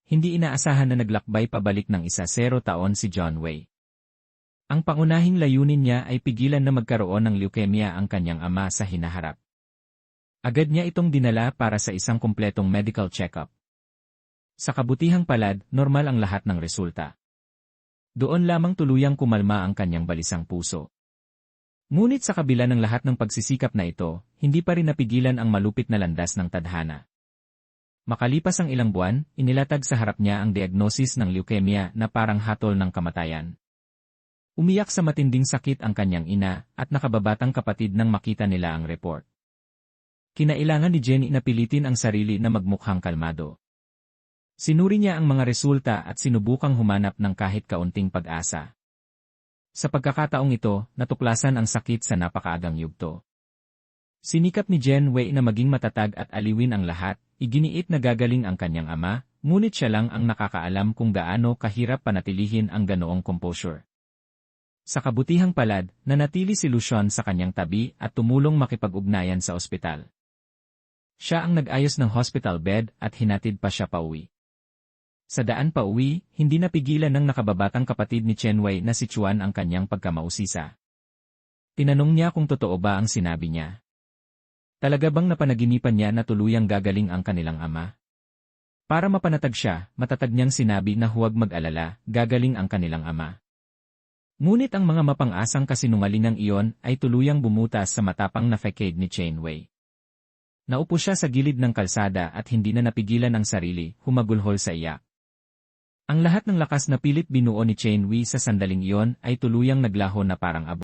hindi inaasahan na naglakbay pabalik ng 1-0 taon si John Wei. Ang pangunahing layunin niya ay pigilan na magkaroon ng leukemia ang kanyang ama sa hinaharap. Agad niya itong dinala para sa isang kumpletong medical check-up. Sa kabutihang palad, normal ang lahat ng resulta. Doon lamang tuluyang kumalma ang kanyang balisang puso. Ngunit sa kabila ng lahat ng pagsisikap na ito, hindi pa rin napigilan ang malupit na landas ng tadhana. Makalipas ang ilang buwan, inilatag sa harap niya ang diagnosis ng leukemia na parang hatol ng kamatayan. Umiyak sa matinding sakit ang kanyang ina at nakababatang kapatid nang makita nila ang report. Kinailangan ni Jenny na pilitin ang sarili na magmukhang kalmado. Sinuri niya ang mga resulta at sinubukang humanap ng kahit kaunting pag-asa. Sa pagkakataong ito, natuklasan ang sakit sa napakaagang yugto. Sinikap ni Jen Wei na maging matatag at aliwin ang lahat, iginiit na gagaling ang kanyang ama, ngunit siya lang ang nakakaalam kung gaano kahirap panatilihin ang ganoong composure. Sa kabutihang palad, nanatili si Lucian sa kanyang tabi at tumulong makipag-ugnayan sa ospital. Siya ang nag-ayos ng hospital bed at hinatid pa siya pauwi. Sa daan pauwi, hindi napigilan ng nakababatang kapatid ni Chen Wei na si Chuan ang kanyang pagkamausisa. Tinanong niya kung totoo ba ang sinabi niya. Talaga bang napanaginipan niya na tuluyang gagaling ang kanilang ama? Para mapanatag siya, matatag niyang sinabi na huwag mag-alala, gagaling ang kanilang ama. Ngunit ang mga mapang-asang kasinungalingang iyon ay tuluyang bumutas sa matapang na facade ni Chen Wei. Naupo siya sa gilid ng kalsada at hindi na napigilan ang sarili, humagulhol sa iyak. Ang lahat ng lakas na pilit binuo ni Chen Wei sa sandaling iyon ay tuluyang naglaho na parang abo.